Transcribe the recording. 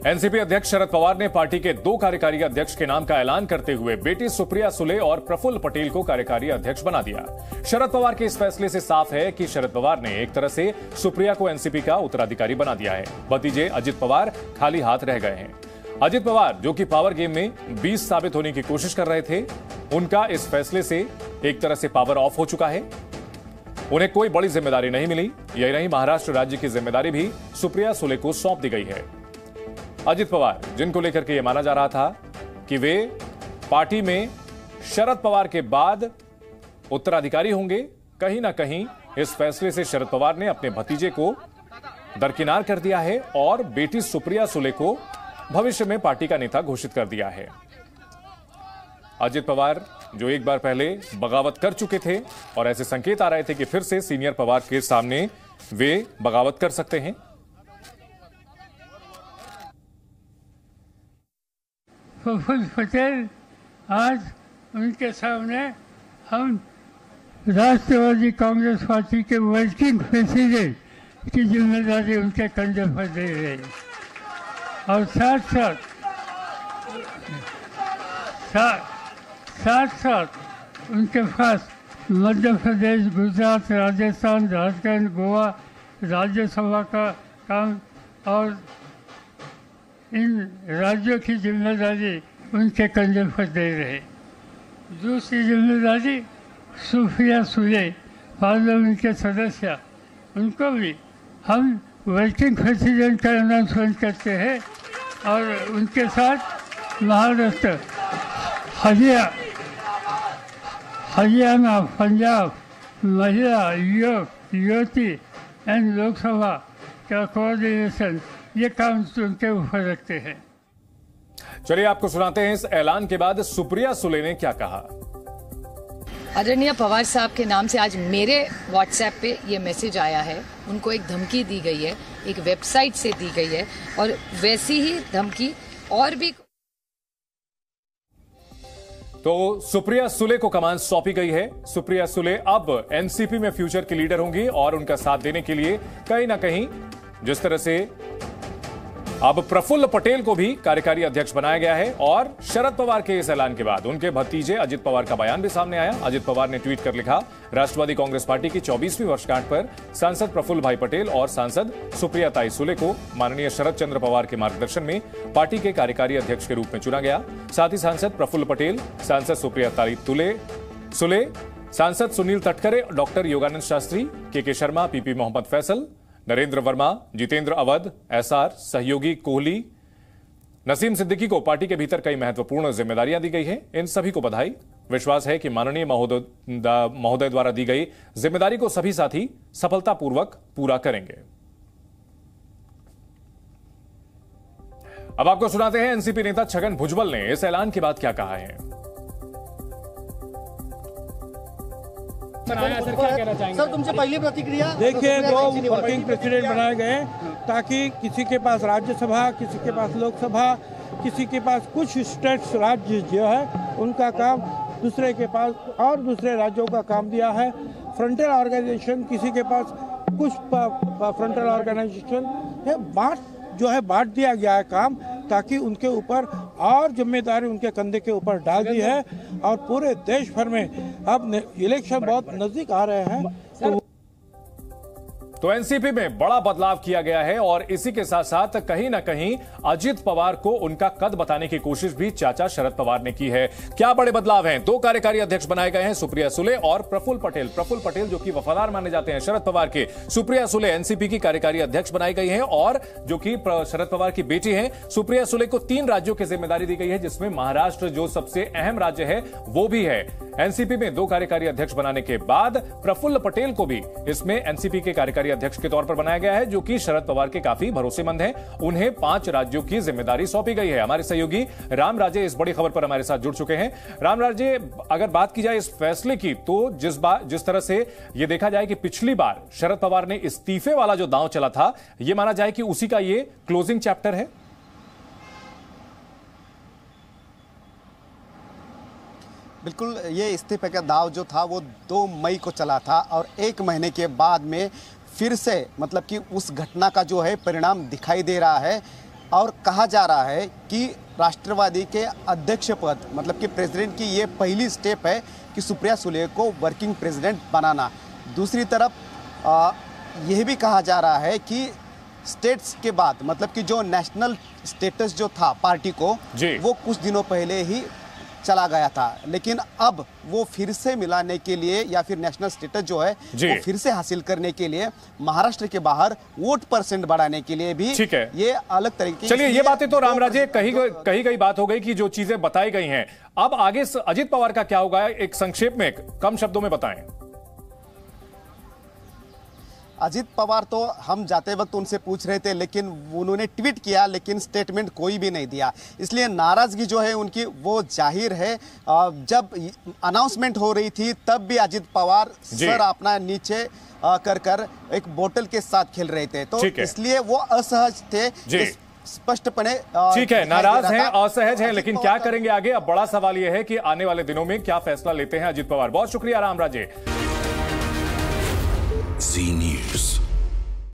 NCP अध्यक्ष शरद पवार ने party के 2 कार्यकारी अध्यक्ष के नाम का ऐलान करते हुए बेटी सुप्रिया सुले और प्रफुल्ल पटेल को कार्यकारी अध्यक्ष बना दिया। शरद पवार के इस फैसले से साफ है कि शरद पवार ने एक तरह से सुप्रिया को एनसीपी का उत्तराधिकारी बना दिया है। भतीजे अजित पवार खाली हाथ रह गए हैं। अजित पवार, जो कि पावर गेम में 20 साबित होने की कोशिश कर रहे थे, उनका इस फैसले से एक तरह से पावर ऑफ हो चुका है। उन्हें कोई बड़ी जिम्मेदारी नहीं मिली। यही नहीं, महाराष्ट्र राज्य की जिम्मेदारी भी सुप्रिया सुले को सौंप दी गई है। अजित पवार, जिनको लेकर के यह माना जा रहा था कि वे पार्टी में शरद पवार के बाद उत्तराधिकारी होंगे, कहीं ना कहीं इस फैसले से शरद पवार ने अपने भतीजे को दरकिनार कर दिया है और बेटी सुप्रिया सुले को भविष्य में पार्टी का नेता घोषित कर दिया है। अजित पवार, जो एक बार पहले बगावत कर चुके थे और ऐसे संकेत आ रहे थे कि फिर से सीनियर पवार के सामने वे बगावत कर सकते हैं। प्रफुल्ल पटेल, आज उनके सामने हम राष्ट्रवादी कांग्रेस पार्टी के वर्किंग प्रेसिडेंट की जिम्मेदारी उनके कंधे पर दे रहे हैं और साथ उनके पास मध्य प्रदेश, गुजरात, राजस्थान, झारखंड, गोवा राज्यसभा का काम और इन राज्यों की जिम्मेदारी उनके कंधे पर दे रहे। दूसरी जिम्मेदारी सुप्रिया सुले, पार्लियामेंट के सदस्य, उनको भी हम वर्किंग प्रेसिडेंट का अनाउंसमेंट करते हैं और उनके साथ महाराष्ट्र, हरियाणा, पंजाब, महिला, युवती एंड लोकसभा का कोऑर्डिनेशन, ये काम उनके ऊपर रखते हैं। चलिए आपको सुनाते हैं इस ऐलान के बाद सुप्रिया सुले ने क्या कहा। आदरणीय पवार साहब के नाम से आज मेरे व्हाट्सएप पे ये मैसेज आया है। उनको एक धमकी दी गई है, एक वेबसाइट से दी गई है और वैसी ही धमकी और भी। तो सुप्रिया सुले को कमान सौंपी गई है। सुप्रिया सुले अब एनसीपी में फ्यूचर की लीडर होंगी और उनका साथ देने के लिए कहीं ना कहीं जिस तरह से अब प्रफुल्ल पटेल को भी कार्यकारी अध्यक्ष बनाया गया है और शरद पवार के इस ऐलान के बाद उनके भतीजे अजित पवार का बयान भी सामने आया। अजित पवार ने ट्वीट कर लिखा, राष्ट्रवादी कांग्रेस पार्टी की 24वीं वर्षगांठ पर सांसद प्रफुल्ल भाई पटेल और सांसद सुप्रिया ताई सुले को माननीय शरद चंद्र पवार के मार्गदर्शन में पार्टी के कार्यकारी अध्यक्ष के रूप में चुना गया। साथ ही सांसद प्रफुल्ल पटेल, सांसद सुप्रिया ताई सुले, सांसद सुनील तटकरे, डॉक्टर योगानंद शास्त्री, के शर्मा, पीपी मोहम्मद फैसल, नरेंद्र वर्मा, जितेंद्र अवध, एसआर, सहयोगी कोहली, नसीम सिद्दीकी को पार्टी के भीतर कई महत्वपूर्ण जिम्मेदारियां दी गई हैं। इन सभी को बधाई। विश्वास है कि माननीय महोदय द्वारा दी गई जिम्मेदारी को सभी साथी सफलतापूर्वक पूरा करेंगे। अब आपको सुनाते हैं एनसीपी नेता छगन भुजबल ने इस ऐलान के बाद क्या कहा है। सर, क्या कहना चाहेंगे? सर, तुमसे पहली प्रतिक्रिया। देखिए, 2 वर्किंग प्रेसिडेंट बनाए गए ताकि किसी के पास राज्यसभा, किसी के पास लोकसभा, किसी के पास कुछ स्टेट्स, राज्य जो है उनका काम, दूसरे के पास और दूसरे राज्यों का काम दिया है। फ्रंटल ऑर्गेनाइजेशन, किसी के पास कुछ फ्रंटल ऑर्गेनाइजेशन बांट दिया गया है काम, ताकि उनके ऊपर और जिम्मेदारी उनके कंधे के ऊपर डाल दी है। और पूरे देश भर में अब इलेक्शन बहुत नजदीक आ रहे हैं तो एनसीपी में बड़ा बदलाव किया गया है और इसी के साथ साथ कहीं ना कहीं अजित पवार को उनका कद बताने की कोशिश भी चाचा शरद पवार ने की है। क्या बड़े बदलाव हैं? 2 कार्यकारी अध्यक्ष बनाए गए हैं, सुप्रिया सुले और प्रफुल्ल पटेल। प्रफुल्ल पटेल जो कि वफादार माने जाते हैं शरद पवार के। सुप्रिया सुले एनसीपी की कार्यकारी अध्यक्ष बनाई गई हैं और जो कि शरद पवार की बेटी हैं। सुप्रिया सुले को 3 राज्यों की जिम्मेदारी दी गई है, जिसमें महाराष्ट्र जो सबसे अहम राज्य है वो भी है। एनसीपी में 2 कार्यकारी अध्यक्ष बनाने के बाद प्रफुल्ल पटेल को भी इसमें एनसीपी के कार्यकारी अध्यक्ष के तौर पर बनाया गया है, जो कि शरद पवार के काफी भरोसेमंद हैं। उन्हें 5 राज्यों की जिम्मेदारी सौंपी गई है। हमारे सहयोगी राम राजे इस बड़ी खबर पर हमारे साथ जुड़ चुके हैं। राम राजे, अगर बात की जाए इस फैसले की, तो जिस तरह से यह देखा जाए कि पिछली बार शरद पवार ने इस्तीफे वाला जो दांव चला था, यह माना जाए कि उसी का यह क्लोजिंग चैप्टर है। बिल्कुल, ये इस्तीफे का दाव जो था वो 2 मई को चला था और 1 महीने के बाद में फिर से मतलब कि उस घटना का जो है परिणाम दिखाई दे रहा है। और कहा जा रहा है कि राष्ट्रवादी के अध्यक्ष पद मतलब कि प्रेसिडेंट की ये पहली स्टेप है कि सुप्रिया सुले को वर्किंग प्रेसिडेंट बनाना। दूसरी तरफ यह भी कहा जा रहा है कि स्टेट्स के बाद मतलब कि जो नेशनल स्टेटस जो था पार्टी को वो कुछ दिनों पहले ही चला गया था, लेकिन अब वो फिर से मिलाने के लिए या फिर नेशनल स्टेटस जो है वो फिर से हासिल करने के लिए महाराष्ट्र के बाहर वोट % बढ़ाने के लिए भी ये अलग तरीके। चलिए ये बातें तो रामराजे कही गई बात हो गई कि जो चीजें बताई गई हैं, अब आगे अजित पवार का क्या होगा, एक संक्षेप में कम शब्दों में बताएं। अजित पवार तो हम जाते वक्त उनसे पूछ रहे थे, लेकिन उन्होंने ट्वीट किया लेकिन स्टेटमेंट कोई भी नहीं दिया, इसलिए नाराजगी जो है उनकी वो जाहिर है। जब अनाउंसमेंट हो रही थी तब भी अजित पवार सर अपना नीचे कर एक बोतल के साथ खेल रहे थे, तो इसलिए वो असहज थे स्पष्टपणे। ठीक है, नाराज हैं, असहज हैं, लेकिन क्या करेंगे आगे? अब बड़ा सवाल यह है कि आने वाले दिनों में क्या फैसला लेते हैं अजित पवार। बहुत शुक्रिया रामराजे। Z News।